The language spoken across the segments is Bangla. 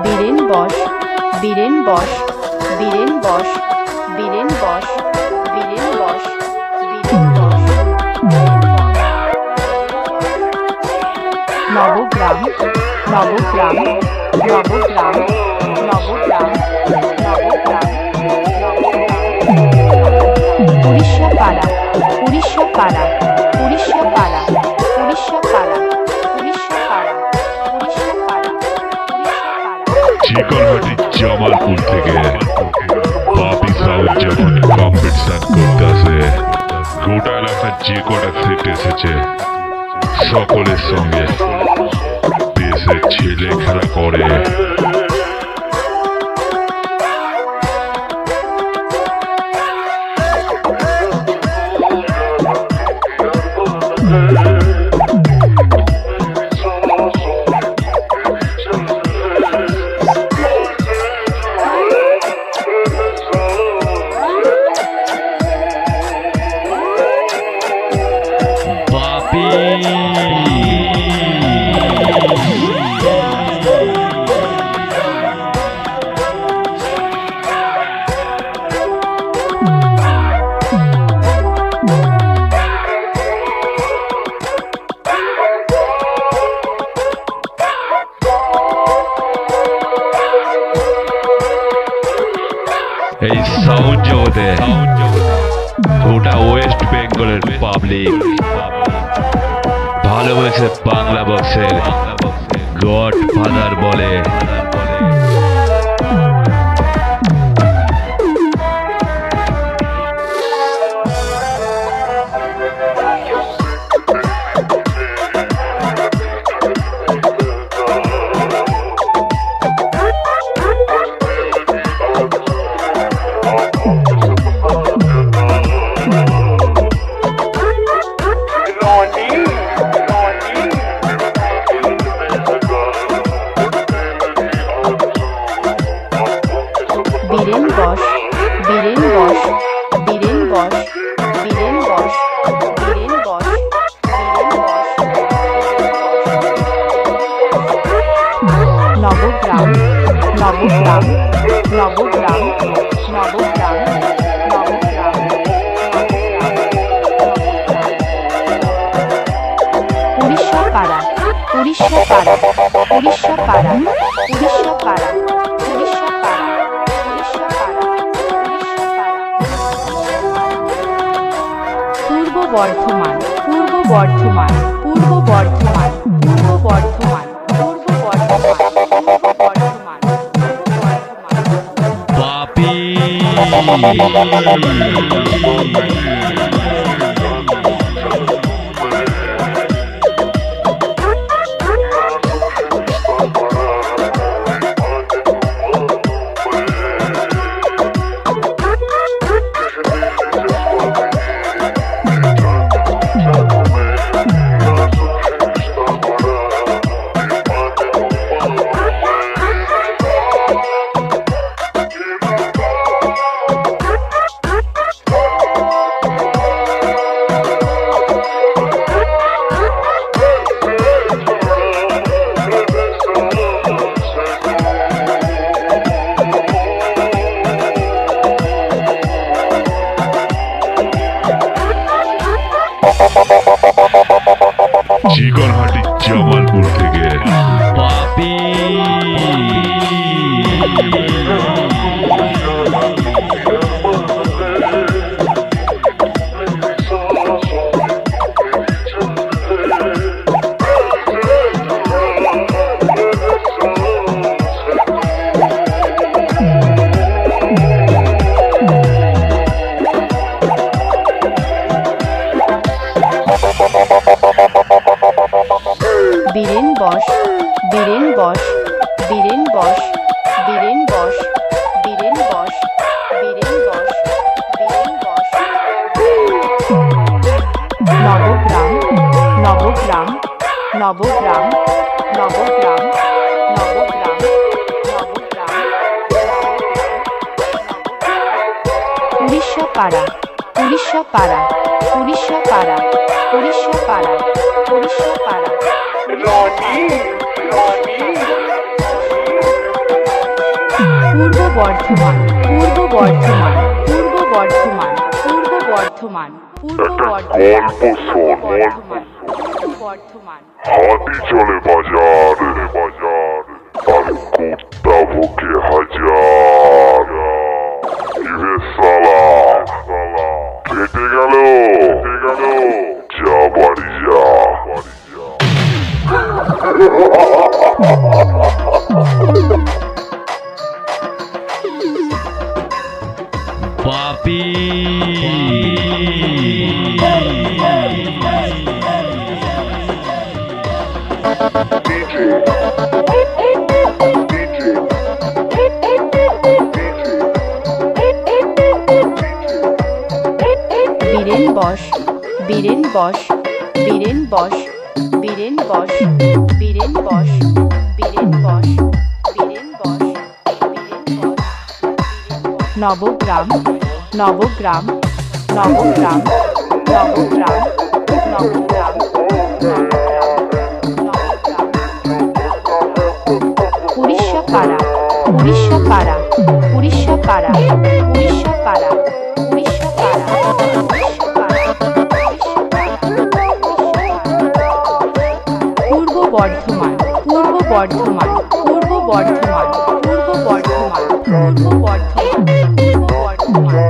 বীরেন বশ, বীরেন বশ, বীরেন বশ, বীরেন বশ, বীরেন বশ, বীরেন বশ। নবগ্রাম, নবগ্রাম, নবগ্রাম, নবগ্রাম, নবগ্রাম, উড়িষ্যা পাড়া, উড়িষ্যা পাড়া, উড়িষ্যা পাড়া, উড়িষ্যা পাড়া, উড়িষ্যা পাড়া, উড়িষ্যা পাড়া, চিকনহাটি জামালপুর থেকে বাপি সাউন্ড যখন কম্পিটিশন করতেছে, গোটা এলাকার যে কটা সেট এসেছে সকলের সঙ্গে দেশের ছেলে খেলা করে। এই সাউন্ড জগতে গোটা ওয়েস্ট বেঙ্গলের পাবলিক ভালোবেসে বাংলা বক্সের গড ফাদার বলে। বীরেন বশ, বীরেন বশ, বীরেন বশ, বীরেন বশ, বীরেন বশ, বীরেন বশ। নবগ্রাম, নবগ্রাম, নবগ্রাম, নবগ্রাম, নবগ্রাম, উড়িষ্যা পাড়া, উড়িষ্যা পাড়া, উড়িষ্যা পাড়া, উড়িষ্যা পাড়া, উড়িষ্যা পাড়া, উড়িষ্যা পাড়া, উড়িষ্যা পাড়া। পূর্ব বর্ধমান, পূর্ব বর্ধমান, পূর্ব বর্ধমান, পূর্ব বর্ধমান, পূর্ব বর্ধমান, পূর্ব বর্ধমান, পূর্ব বর্ধমান। বাপি চিকনহাটি জামালপুর থেকে বাপি বীরেন বশ, বীরেন বশ, বীরেন বশ, বীরেন বশ, বীরেন বশ, বীরেন বশ, বীরেন বশ। নবগ্রাম, নবগ্রাম, নবগ্রাম, নবগ্রাম, নবগ্রাম, নবগ্রাম, নবগ্রাম। পাড়া উড়িষ্যা পাড়া উড়িষ্যা পাড়া উড়িষ্যা পাড়া উড়িষ্যা পাড়া পূর্ব বর্ধমান পূর্ব বর্ধমান পূর্ব বর্ধমান পূর্ব বর্ধমান পূর্ব বর্ধমান পূর্ব বর্ধমান পূর্ব বর্ধমান হাতি চলে বাজার বাজার আর কুত্তা ভুকে হাজার ইভে সালা কেটে গেল যা বাড়ি যা পাপি বীরেন বশ বীরেন বশ বীরেন বশ বীরেন বশ বীরেন বশ বীরেন বশ বীরেন বশ বীরেন বশ নবগ্রাম নবগ্রাম নবগ্রাম নবগ্রাম নবগ্রাম উড়িষ্যা পাড়া উড়িষ্যা পাড়া উড়িষ্যা পাড়া উড়িষ্যা পাড়া উড়িষ্যা পাড়া পূর্ব বর্ধমান পূর্ব বর্ধমান পূর্ব বর্ধমান পূর্ব বর্ধমান পূর্ব বর্ধমান পূর্ব বর্ধমান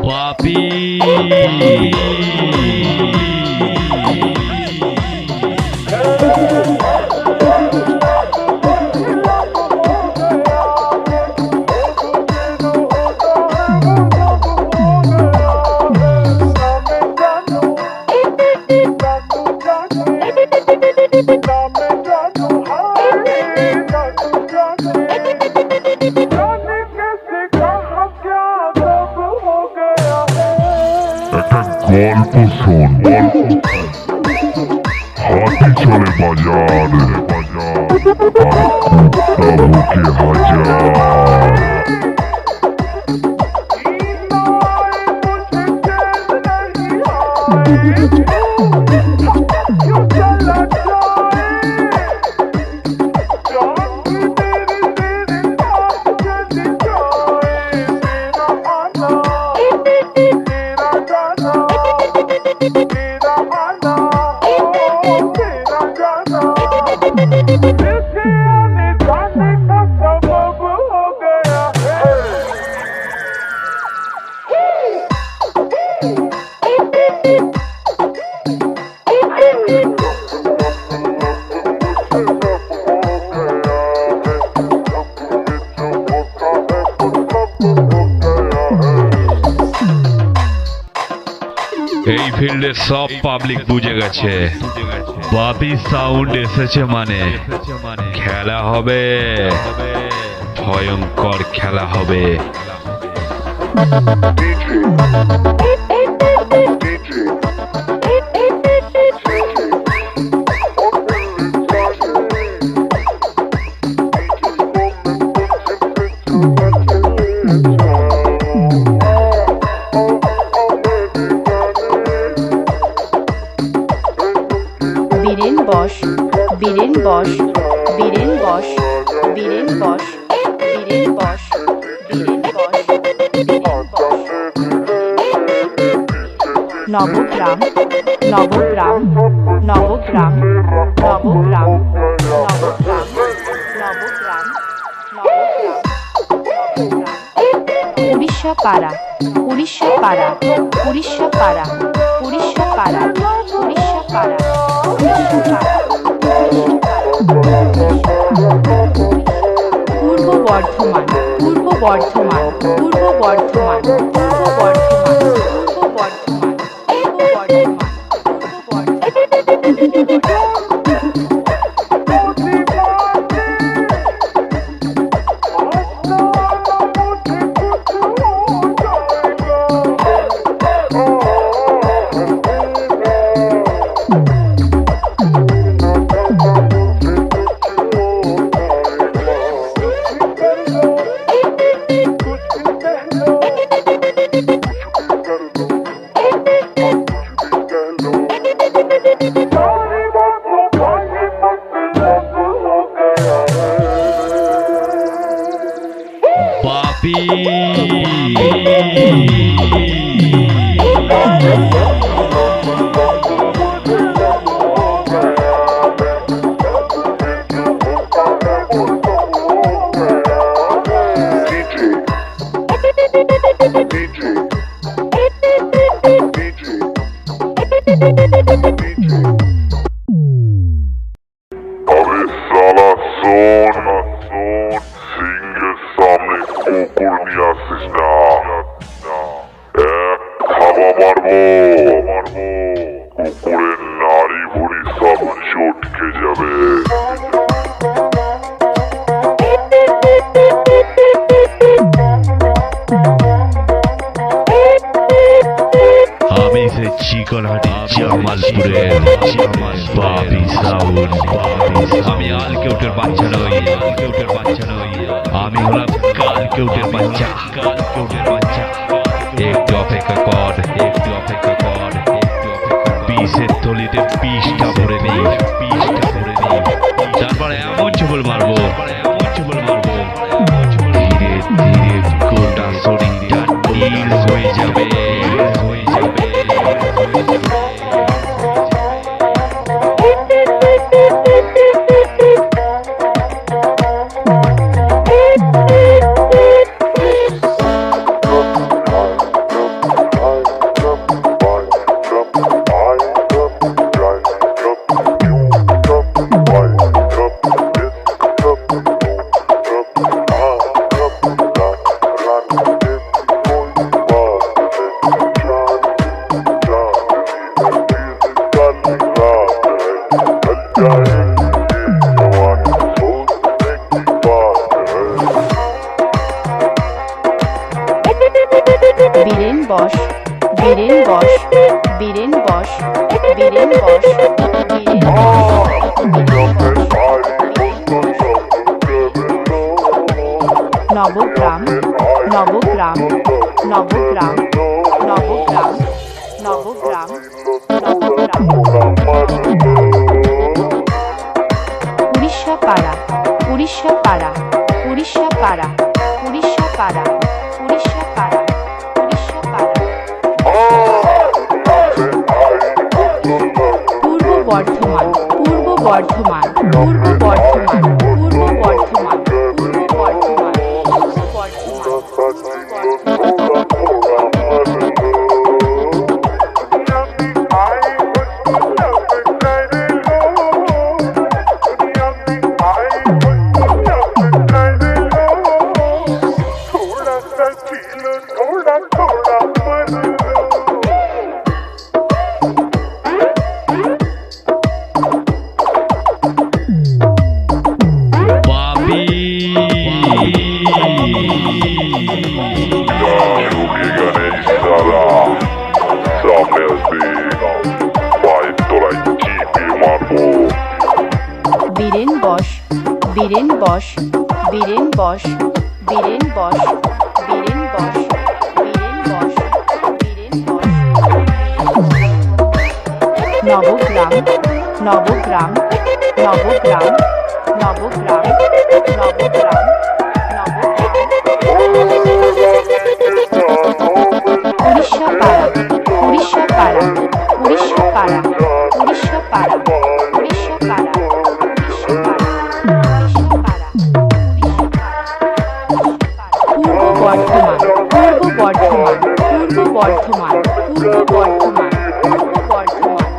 পাপি গল্প শোন হাতি চলে বাজার বাজার আর কুত্তা ভুকে হাজার এই ফিল্ডে সব পাবলিক বুঝে গেছে বাপি সাউন্ড এসেছে মানে খেলা হবে ভয়ঙ্কর খেলা হবে বীরেন বশ বীরেন বশ বীরেন বশ বীরেন বশ বীরেন বশ বীরেন বশ বীরেন বশ নবগ্রাম নবগ্রাম নবগ্রাম নবগ্রাম নবগ্রাম নবগ্রাম নবগ্রাম উড়িষ্যা পাড়া উড়িষ্যা পাড়া উড়িষ্যা পাড়া উড়িষ্যা পাড়া উড়িষ্যা পাড়া পূর্ব বর্ধমান পূর্ব বর্ধমান পূর্ব বর্ধমান পূর্ব বর্ধমান পূর্ব বর্ধমান পূর্ব বর্ধমান পূর্ব বর্ধমান বাপি अबे साला सोन सिंह के सामने कुकुर নিয়ে আসিস না এক থাবা মারবো কুকুরের নাড়ি ভুড়ি সব চটকে যাবে আমি সে চিকনহাটি জামালপুরের বাপি সাউন্ড আমি আলকেউটের বাচ্চা নই আমি হলাম কালকেউটের বাচ্চা একটু অপেক্ষা কর বিষের থলিতে বিষটা ভরে নেই তারপরে এমন ছবল মারবো ধীরে ধীরে গোটা শরীরটা নীল হয়ে যাবে বীরেন বশ বীরেন বশ বীরেন বশ বীরেন বশ বীরেন নবগ্রাম নবগ্রাম নবগ্রাম নবগ্রাম নবগ্রাম নবগ্রাম উড়িষ্যা পাড়া উড়িষ্যা পাড়া উড়িষ্যা পাড়া উড়িষ্যা পাড়া উড়িষ্যা পাড়া উড়িষ্যা পাড়া পূর্ব বর্ধমান পূর্ব বর্ধমান পূর্ব বর্ধমান পূর্ব বর্ধমান পূর্ব বর্ধমান পূর্ব বাপি रुकेगा नहीं साला सामने से पाइप तोड़ाई चीपे मारबो বীরেন বশ বীরেন বশ বীরেন বশ বীরেন বশ বীরেন বশ বীরেন বশ বীরেন বশ নবগ্রাম নবগ্রাম নবগ্রাম নবগ্রাম নবগ্রাম উড়িষ্যা পাড়া উড়িষ্যা পাড়া উড়িষ্যা পাড়া উড়িষ্যা পাড়া উড়িষ্যা পাড়া পূর্ব বর্ধমান পূর্ব বর্ধমান পূর্ব বর্ধমান পূর্ব বর্ধমান পূর্ব বর্ধমান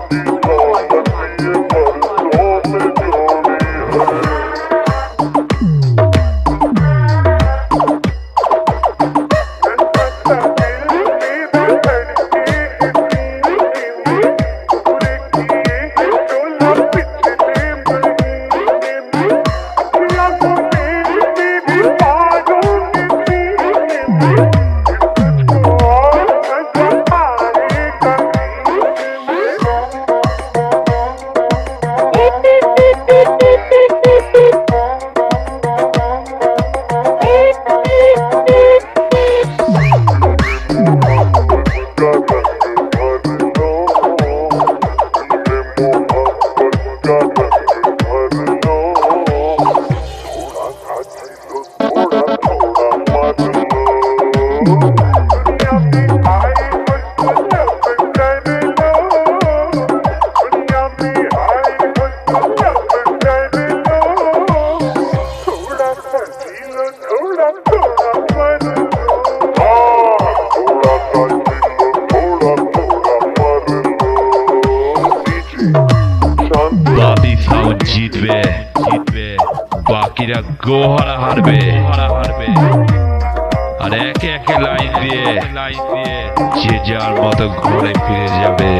গোহারা হারবে আর একে একে লাইন দিয়ে যে যার মতো ঘরে ফিরে যাবে।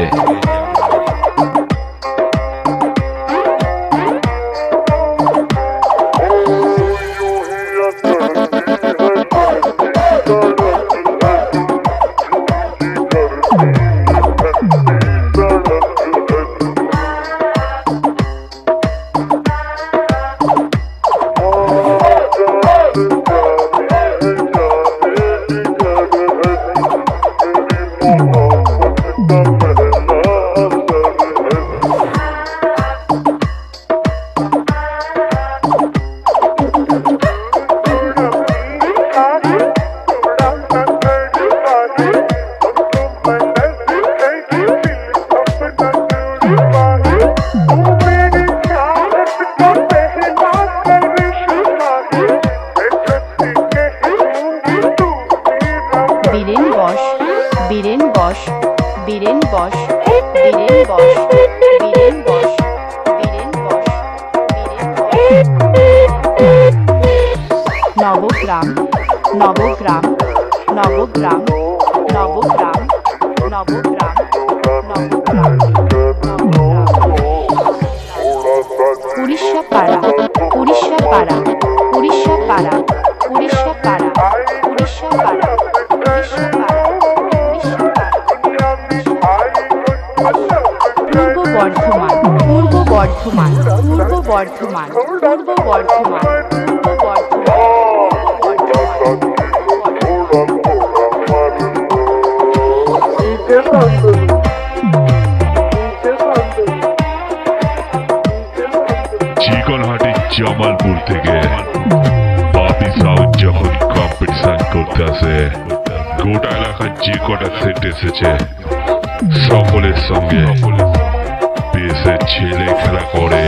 বীরেন বশ বীরেন বশ বীরেন বশ বীরেন বশ বীরেন বশ বীরেন বশ বীরেন বশ নবগ্রাম নবগ্রাম নবগ্রাম নবগ্রাম নবগ্রাম নবগ্রাম উড়িষ্যাপাড়া উড়িষ্যাপাড়া উড়িষ্যাপাড়া উড়িষ্যাপাড়া উড়িষ্যাপাড়া পূর্ব বর্ধমান পূর্ব বর্ধমান পূর্ব বর্ধমান পূর্ব বর্ধমান পূর্ব চিকনহাটি জামালপুর থেকে বাপি সাউন্ড যখন কম্পিটিশন করতে আসে, গোটা এলাকার যে কটা সেট এসেছে সকলের সঙ্গে বেশে ছেলে খেলা করে।